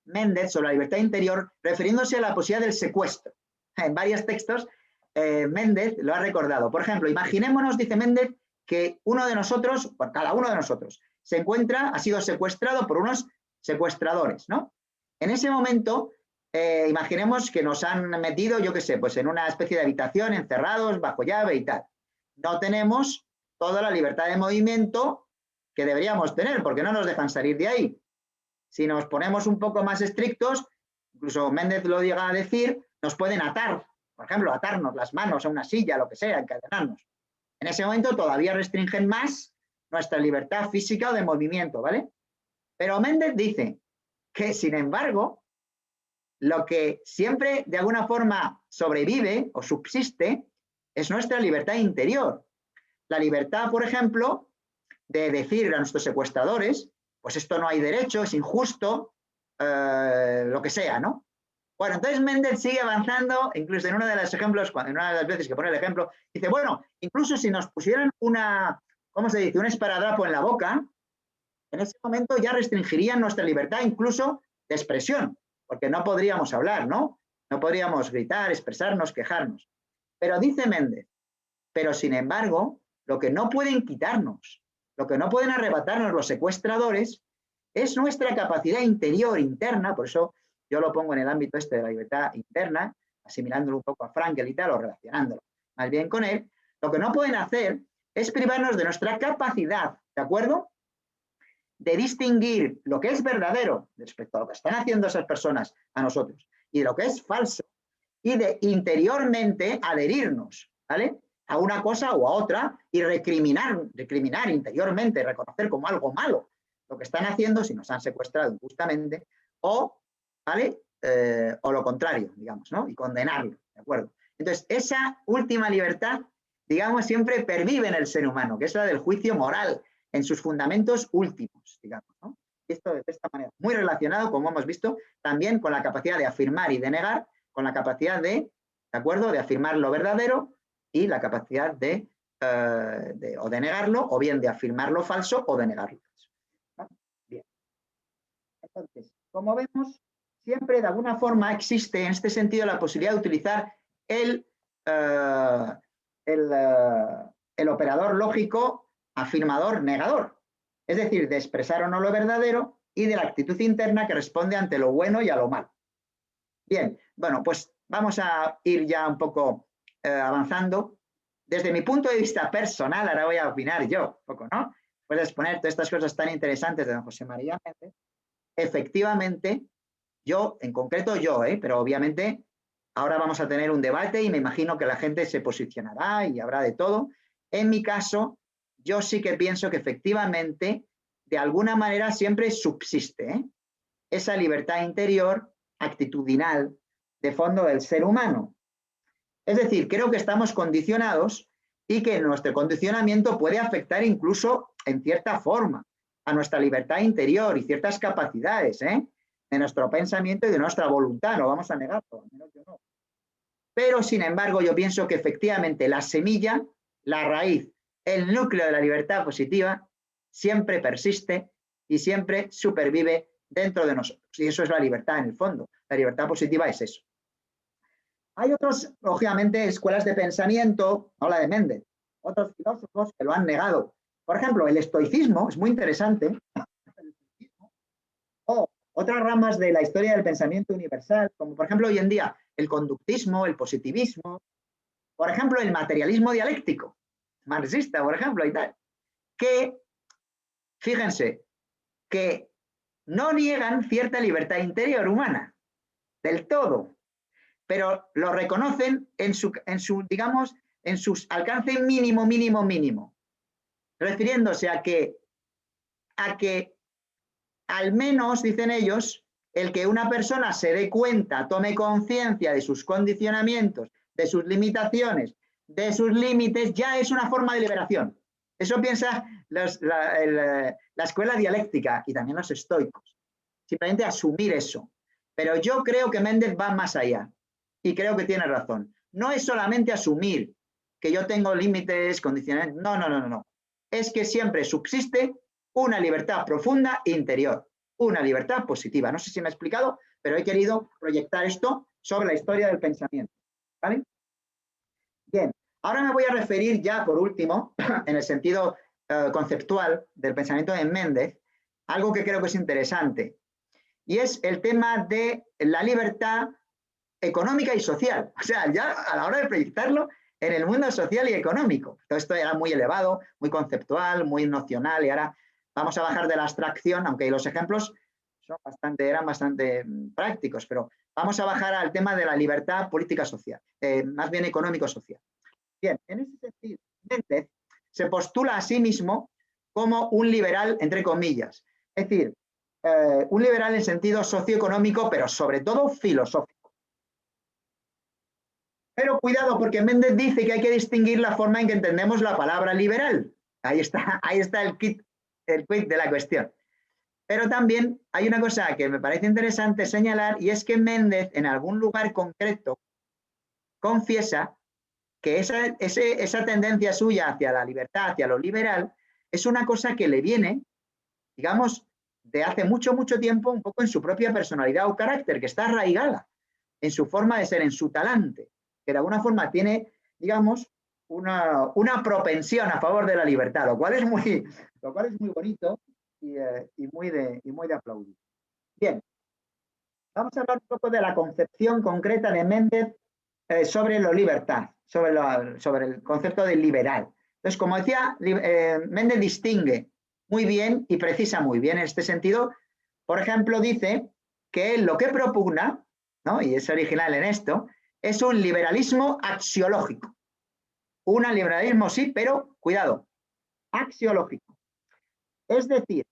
Méndez sobre la libertad interior, refiriéndose a la posibilidad del secuestro. En varios textos, Méndez lo ha recordado. Por ejemplo, imaginémonos, dice Méndez, que uno de nosotros, por cada uno de nosotros, ha sido secuestrado por unos secuestradores, ¿no? En ese momento, imaginemos que nos han metido, yo qué sé, pues en una especie de habitación, encerrados, bajo llave y tal. No tenemos toda la libertad de movimiento que deberíamos tener, porque no nos dejan salir de ahí. Si nos ponemos un poco más estrictos, incluso Méndez lo llega a decir, nos pueden atar, por ejemplo, atarnos las manos a una silla, lo que sea, encadenarnos. En ese momento todavía restringen más nuestra libertad física o de movimiento, ¿vale? Pero Méndez dice que, sin embargo, lo que siempre de alguna forma sobrevive o subsiste es nuestra libertad interior. La libertad, por ejemplo, de decir a nuestros secuestradores, pues esto no hay derecho, es injusto, lo que sea, ¿no? Bueno, entonces Méndez sigue avanzando, incluso en uno de los ejemplos, en una de las veces que pone el ejemplo, dice, bueno, incluso si nos pusieran ¿cómo se dice? Un esparadrapo en la boca, en ese momento ya restringirían nuestra libertad incluso de expresión, porque no podríamos hablar, ¿no? No podríamos gritar, expresarnos, quejarnos. Pero dice Méndez, pero sin embargo, lo que no pueden quitarnos, lo que no pueden arrebatarnos los secuestradores es nuestra capacidad interior, interna, por eso yo lo pongo en el ámbito de la libertad interna, asimilándolo un poco a Frankl y tal, o relacionándolo más bien con él. Lo que no pueden hacer es privarnos de nuestra capacidad, ¿de acuerdo?, de distinguir lo que es verdadero respecto a lo que están haciendo esas personas a nosotros y lo que es falso, y de interiormente adherirnos, ¿vale?, a una cosa o a otra y recriminar interiormente, reconocer como algo malo lo que están haciendo si nos han secuestrado injustamente, o, ¿vale?, o lo contrario, digamos, ¿no?, y condenarlo, ¿de acuerdo? Entonces, esa última libertad, digamos, siempre pervive en el ser humano, que es la del juicio moral, en sus fundamentos últimos, digamos, ¿no? Esto de esta manera, muy relacionado, como hemos visto, también con la capacidad de afirmar y de negar, con la capacidad ¿de acuerdo?, de afirmar lo verdadero y la capacidad o de negarlo, o bien de afirmar lo falso o de negarlo. ¿No? Bien. Entonces, como vemos, siempre de alguna forma existe en este sentido la posibilidad de utilizar el operador lógico afirmador negador, es decir, de expresar o no lo verdadero y de la actitud interna que responde ante lo bueno y a lo malo. Bien, bueno, pues vamos a ir ya un poco avanzando. Desde mi punto de vista personal, ahora voy a opinar yo un poco, ¿no? Puedes exponer todas estas cosas tan interesantes de don José María Méndez. Efectivamente, en concreto yo, pero obviamente ahora vamos a tener un debate y me imagino que la gente se posicionará y habrá de todo. En mi caso, yo sí que pienso que efectivamente de alguna manera siempre subsiste, ¿eh? Esa libertad interior, actitudinal, de fondo del ser humano. Es decir, creo que estamos condicionados y que nuestro condicionamiento puede afectar incluso en cierta forma a nuestra libertad interior y ciertas capacidades, ¿eh?, de nuestro pensamiento y de nuestra voluntad, no vamos a negarlo, al menos yo no. Pero, sin embargo, yo pienso que efectivamente la semilla, la raíz, el núcleo de la libertad positiva siempre persiste y siempre supervive dentro de nosotros. Y eso es la libertad en el fondo. La libertad positiva es eso. Hay otros, lógicamente, escuelas de pensamiento, no la de Méndez, otros filósofos que lo han negado. Por ejemplo, el estoicismo es muy interesante. O otras ramas de la historia del pensamiento universal, como por ejemplo hoy en día el conductismo, el positivismo, por ejemplo el materialismo dialéctico, marxista, por ejemplo, y tal, que, fíjense, que no niegan cierta libertad interior humana, del todo, pero lo reconocen en su digamos, en su alcance mínimo, refiriéndose a que al menos, dicen ellos, el que una persona se dé cuenta, tome conciencia de sus condicionamientos, de sus limitaciones, de sus límites, ya es una forma de liberación. Eso piensa la escuela dialéctica y también los estoicos. Simplemente asumir eso. Pero yo creo que Méndez va más allá y creo que tiene razón. No es solamente asumir que yo tengo límites, condicionamientos. No. Es que siempre subsiste una libertad profunda interior, una libertad positiva. No sé si me he explicado, pero he querido proyectar esto sobre la historia del pensamiento. ¿Vale? Bien, ahora me voy a referir ya por último, en el sentido conceptual del pensamiento de Méndez, algo que creo que es interesante, y es el tema de la libertad económica y social. O sea, ya a la hora de proyectarlo en el mundo social y económico. Todo esto era muy elevado, muy conceptual, muy nocional, y ahora vamos a bajar de la abstracción, aunque los ejemplos eran bastante prácticos, pero vamos a bajar al tema de la libertad política social, más bien económico-social. Bien, en ese sentido, Méndez se postula a sí mismo como un liberal, entre comillas, es decir, un liberal en sentido socioeconómico, pero sobre todo filosófico. Pero cuidado, porque Méndez dice que hay que distinguir la forma en que entendemos la palabra liberal. Ahí está el quid de la cuestión. Pero también hay una cosa que me parece interesante señalar, y es que Méndez en algún lugar concreto confiesa que esa tendencia suya hacia la libertad, hacia lo liberal, es una cosa que le viene, digamos, de hace mucho tiempo, un poco en su propia personalidad o carácter, que está arraigada en su forma de ser, en su talante, que de alguna forma tiene, digamos, una propensión a favor de la libertad, lo cual es muy bonito y muy de aplaudir. Bien, vamos a hablar un poco de la concepción concreta de Méndez sobre la libertad, sobre el concepto de liberal. Entonces, como decía, Méndez distingue muy bien y precisa muy bien en este sentido. Por ejemplo, dice que lo que propugna, ¿no?, y es original en esto, es un liberalismo axiológico. Un liberalismo sí, pero cuidado, axiológico. Es decir,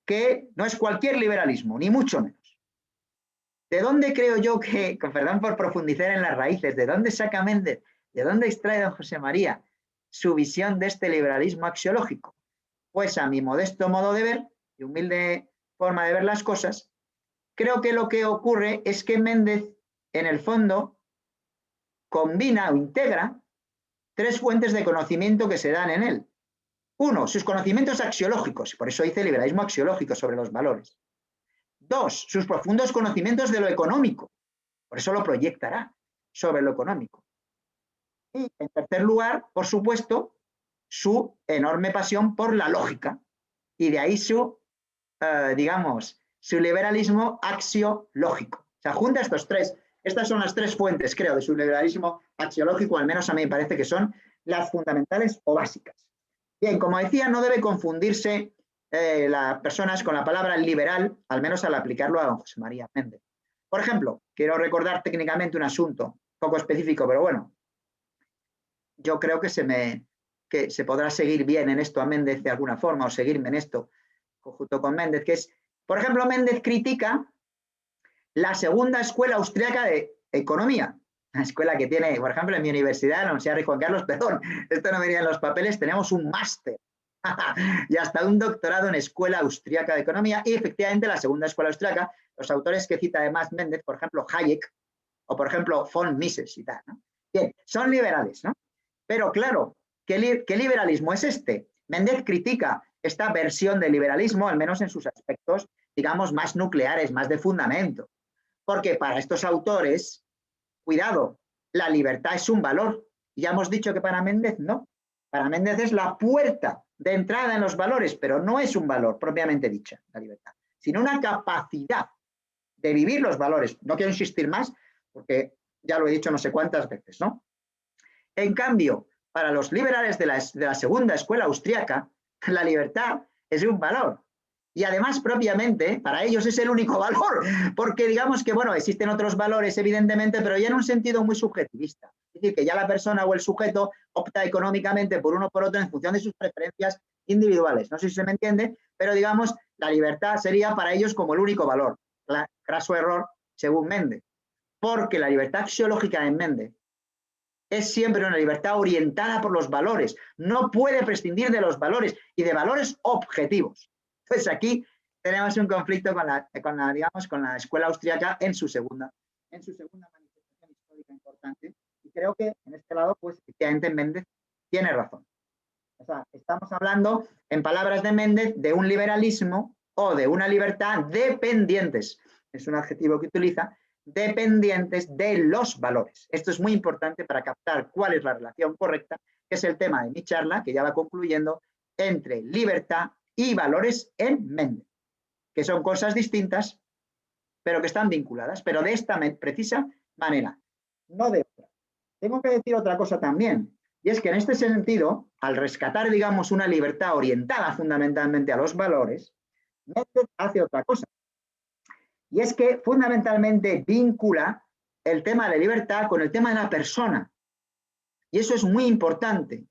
que no es cualquier liberalismo, ni mucho menos. ¿De dónde creo yo que, con perdón por profundizar en las raíces, de dónde saca Méndez, de dónde extrae don José María su visión de este liberalismo axiológico? Pues a mi modesto modo de ver y humilde forma de ver las cosas, creo que lo que ocurre es que Méndez, en el fondo, combina o integra tres fuentes de conocimiento que se dan en él. Uno, sus conocimientos axiológicos, por eso dice liberalismo axiológico sobre los valores. Dos, sus profundos conocimientos de lo económico, por eso lo proyectará sobre lo económico. Y, en tercer lugar, por supuesto, su enorme pasión por la lógica, y de ahí su liberalismo axiológico. O sea, junta estos tres. Estas son las tres fuentes, creo, de su liberalismo axiológico, al menos a mí me parece que son las fundamentales o básicas. Bien, como decía, no debe confundirse las personas con la palabra liberal, al menos al aplicarlo a don José María Méndez. Por ejemplo, quiero recordar técnicamente un asunto poco específico, pero bueno, yo creo que se podrá seguir bien en esto a Méndez de alguna forma, o seguirme en esto. junto con Méndez, que es, por ejemplo, Méndez critica la segunda escuela austriaca de economía, una escuela que tiene, por ejemplo, en mi universidad, la Universidad Rey Juan Carlos, perdón, esto no venía en los papeles, tenemos un máster y hasta un doctorado en escuela austriaca de economía, y efectivamente la segunda escuela austriaca, los autores que cita además Méndez, por ejemplo, Hayek, o por ejemplo, von Mises y tal, ¿no? Bien, son liberales, ¿no? Pero claro, ¿qué liberalismo es este? Méndez critica esta versión del liberalismo, al menos en sus aspectos, digamos, más nucleares, más de fundamento. Porque para estos autores, cuidado, la libertad es un valor. Y ya hemos dicho que para Méndez no. Para Méndez es la puerta de entrada en los valores, pero no es un valor propiamente dicha, la libertad, sino una capacidad de vivir los valores. No quiero insistir más, porque ya lo he dicho no sé cuántas veces, ¿no? En cambio, para los liberales de la segunda escuela austriaca, la libertad es un valor. Y además, propiamente, para ellos es el único valor, porque digamos que, bueno, existen otros valores, evidentemente, pero ya en un sentido muy subjetivista. Es decir, que ya la persona o el sujeto opta económicamente por uno o por otro en función de sus preferencias individuales. No sé si se me entiende, pero digamos, la libertad sería para ellos como el único valor. Craso error, según Méndez. Porque la libertad axiológica en Méndez es siempre una libertad orientada por los valores. No puede prescindir de los valores y de valores objetivos. Pues aquí tenemos un conflicto con la escuela austriaca en su segunda manifestación histórica importante. Y creo que en este lado, pues efectivamente Méndez tiene razón. O sea, estamos hablando, en palabras de Méndez, de un liberalismo o de una libertad dependientes. Es un adjetivo que utiliza, dependientes de los valores. Esto es muy importante para captar cuál es la relación correcta, que es el tema de mi charla, que ya va concluyendo, entre libertad y valores en Méndez, que son cosas distintas, pero que están vinculadas, pero de esta precisa manera, no de otra. Tengo que decir otra cosa también, y es que en este sentido, al rescatar, digamos, una libertad orientada fundamentalmente a los valores, Méndez hace otra cosa. Y es que fundamentalmente vincula el tema de la libertad con el tema de la persona. Y eso es muy importante,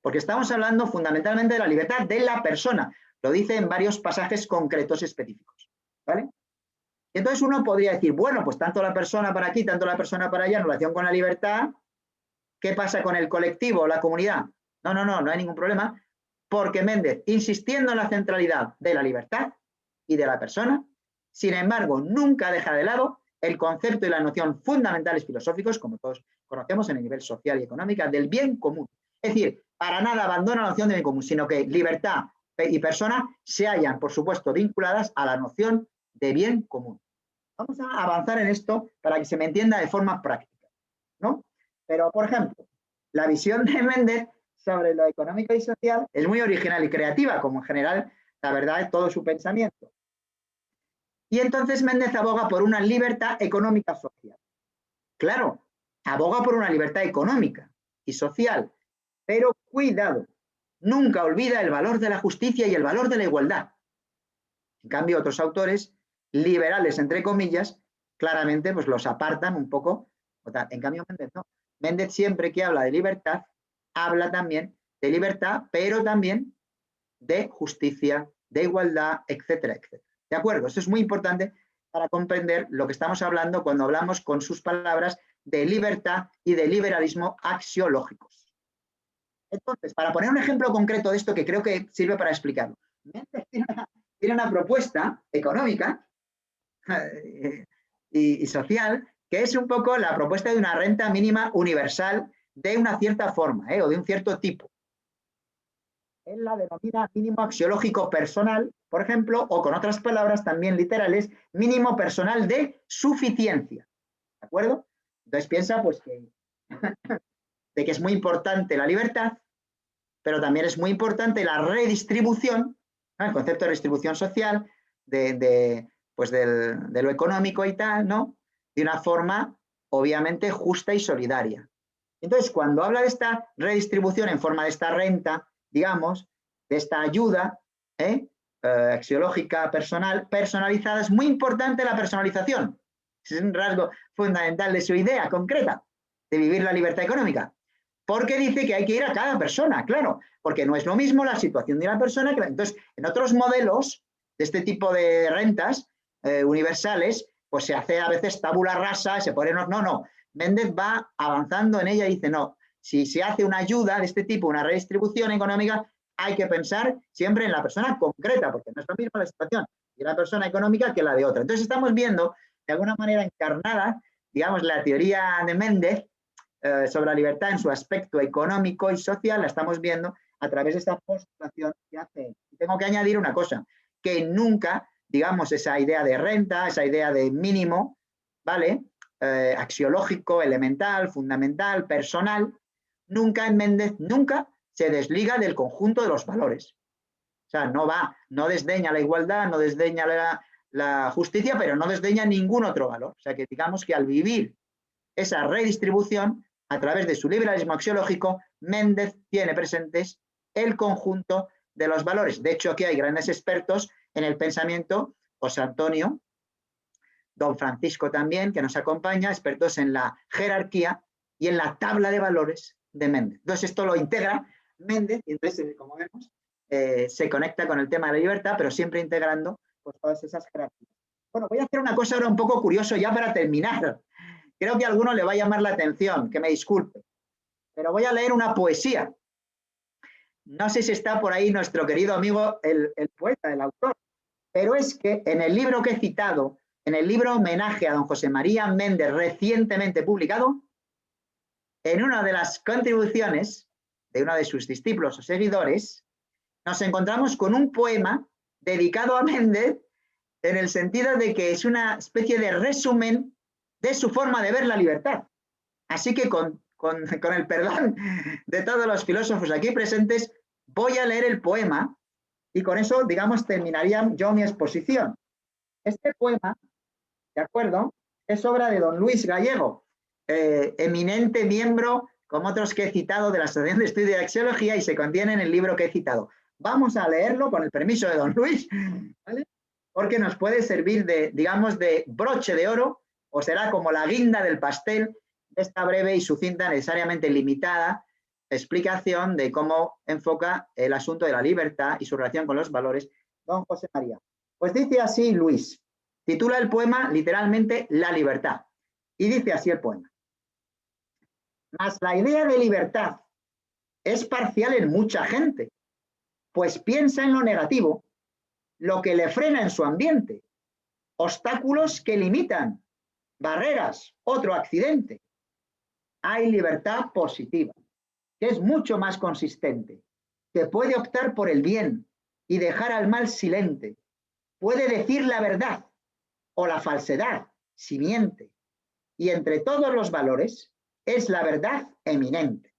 porque estamos hablando fundamentalmente de la libertad de la persona. Lo dice en varios pasajes concretos específicos, ¿vale? Y entonces uno podría decir, bueno, pues tanto la persona para aquí, tanto la persona para allá en relación con la libertad, ¿qué pasa con el colectivo, la comunidad? No hay ningún problema, porque Méndez, insistiendo en la centralidad de la libertad y de la persona, sin embargo, nunca deja de lado el concepto y la noción fundamentales filosóficos, como todos conocemos en el nivel social y económico, del bien común. Es decir, para nada abandona la noción de bien común, sino que libertad y persona se hallan, por supuesto, vinculadas a la noción de bien común. Vamos a avanzar en esto para que se me entienda de forma práctica, ¿no? Pero, por ejemplo, la visión de Méndez sobre lo económico y social es muy original y creativa, como en general, la verdad, es todo su pensamiento. Y entonces Méndez aboga por una libertad económica social. Claro, aboga por una libertad económica y social, pero cuidado, nunca olvida el valor de la justicia y el valor de la igualdad. En cambio, otros autores, liberales entre comillas, claramente pues los apartan un poco. En cambio, Méndez no. Méndez siempre que habla de libertad, habla también de libertad, pero también de justicia, de igualdad, etcétera, etcétera. ¿De acuerdo? Esto es muy importante para comprender lo que estamos hablando cuando hablamos con sus palabras de libertad y de liberalismo axiológicos. Entonces, para poner un ejemplo concreto de esto que creo que sirve para explicarlo, Méndez tiene una propuesta económica y social que es un poco la propuesta de una renta mínima universal de una cierta forma o de un cierto tipo. Él la denomina mínimo axiológico personal, por ejemplo, o con otras palabras también literales, mínimo personal de suficiencia. ¿De acuerdo? Entonces piensa pues que, de que es muy importante la libertad, pero también es muy importante la redistribución, ¿no? El concepto de redistribución social, de lo económico y tal, ¿no? De una forma obviamente justa y solidaria. Entonces, cuando habla de esta redistribución en forma de esta renta, digamos, de esta ayuda axiológica personal, personalizada, es muy importante la personalización. Es un rasgo fundamental de su idea concreta de vivir la libertad económica. Porque dice que hay que ir a cada persona, claro, porque no es lo mismo la situación de una persona que... Entonces, en otros modelos, de este tipo de rentas universales, pues se hace a veces tabula rasa, se pone, no. Méndez va avanzando en ella y dice, no, si se hace una ayuda de este tipo, una redistribución económica, hay que pensar siempre en la persona concreta, porque no es lo mismo la situación de una persona económica que la de otra. Entonces estamos viendo, de alguna manera encarnada, digamos, la teoría de Méndez sobre la libertad en su aspecto económico y social, la estamos viendo a través de esta postulación que hace. Y tengo que añadir una cosa, que nunca, digamos, esa idea de renta, esa idea de mínimo, ¿vale? Axiológico, elemental, fundamental, personal, nunca en Méndez, nunca se desliga del conjunto de los valores. O sea, no desdeña la igualdad, no desdeña la justicia, pero no desdeña ningún otro valor. O sea, que digamos que al vivir esa redistribución, a través de su liberalismo axiológico, Méndez tiene presentes el conjunto de los valores. De hecho, aquí hay grandes expertos en el pensamiento, José Antonio, don Francisco también, que nos acompaña, expertos en la jerarquía y en la tabla de valores de Méndez. Entonces, esto lo integra Méndez y entonces, como vemos, se conecta con el tema de la libertad, pero siempre integrando pues, todas esas jerarquías. Bueno, voy a hacer una cosa ahora un poco curioso ya para terminar. Creo que a alguno le va a llamar la atención, que me disculpe, pero voy a leer una poesía. No sé si está por ahí nuestro querido amigo, el poeta, el autor, pero es que en el libro que he citado, en el libro Homenaje a don José María Méndez, recientemente publicado, en una de las contribuciones de uno de sus discípulos o seguidores, nos encontramos con un poema dedicado a Méndez en el sentido de que es una especie de resumen de su forma de ver la libertad. Así que con el perdón de todos los filósofos aquí presentes, voy a leer el poema y con eso, digamos, terminaría yo mi exposición. Este poema, ¿de acuerdo?, es obra de don Luis Gallego, eminente miembro, como otros que he citado, de la Asociación de Estudio de Axiología y se contiene en el libro que he citado. Vamos a leerlo con el permiso de don Luis, ¿vale? Porque nos puede servir de, digamos, de broche de oro o será como la guinda del pastel de esta breve y sucinta, necesariamente limitada, explicación de cómo enfoca el asunto de la libertad y su relación con los valores don José María. Pues dice así Luis, titula el poema literalmente La libertad, y dice así el poema. Mas la idea de libertad es parcial en mucha gente, pues piensa en lo negativo, lo que le frena en su ambiente, obstáculos que limitan, barreras, otro accidente. Hay libertad positiva, que es mucho más consistente, que puede optar por el bien y dejar al mal silente, puede decir la verdad o la falsedad si miente, y entre todos los valores es la verdad eminente.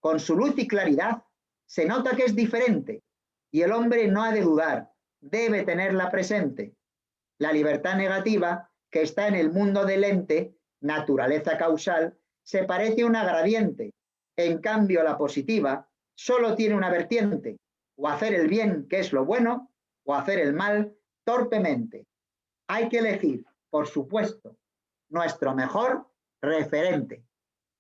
Con su luz y claridad se nota que es diferente y el hombre no ha de dudar, debe tenerla presente. La libertad negativa, que está en el mundo del ente, naturaleza causal, se parece a una gradiente. En cambio, la positiva solo tiene una vertiente, o hacer el bien, que es lo bueno, o hacer el mal torpemente. Hay que elegir, por supuesto, nuestro mejor referente.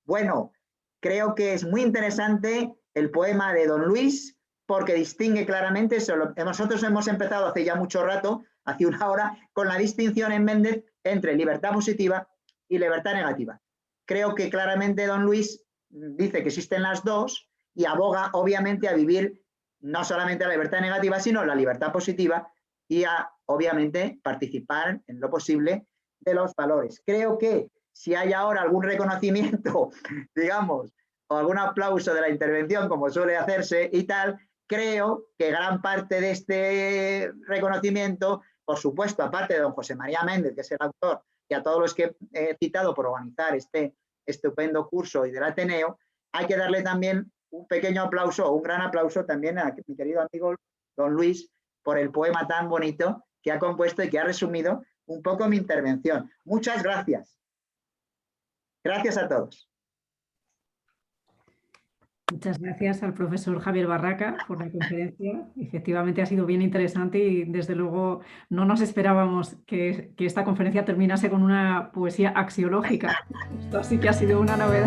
Bueno, creo que es muy interesante el poema de don Luis porque distingue claramente, nosotros hemos empezado hace ya mucho rato, hace una hora, con la distinción en Méndez entre libertad positiva y libertad negativa. Creo que claramente don Luis dice que existen las dos y aboga obviamente a vivir no solamente la libertad negativa, sino la libertad positiva y a obviamente participar en lo posible de los valores. Creo que si hay ahora algún reconocimiento, digamos, o algún aplauso de la intervención, como suele hacerse y tal, creo que gran parte de este reconocimiento, por supuesto, aparte de don José María Méndez, que es el autor, y a todos los que he citado por organizar este estupendo curso y del Ateneo, hay que darle también un pequeño aplauso o un gran aplauso también a mi querido amigo don Luis por el poema tan bonito que ha compuesto y que ha resumido un poco mi intervención. Muchas gracias. Gracias a todos. Muchas gracias al profesor Javier Barraca por la conferencia. Efectivamente ha sido bien interesante y desde luego no nos esperábamos que esta conferencia terminase con una poesía axiológica. Esto sí que ha sido una novedad.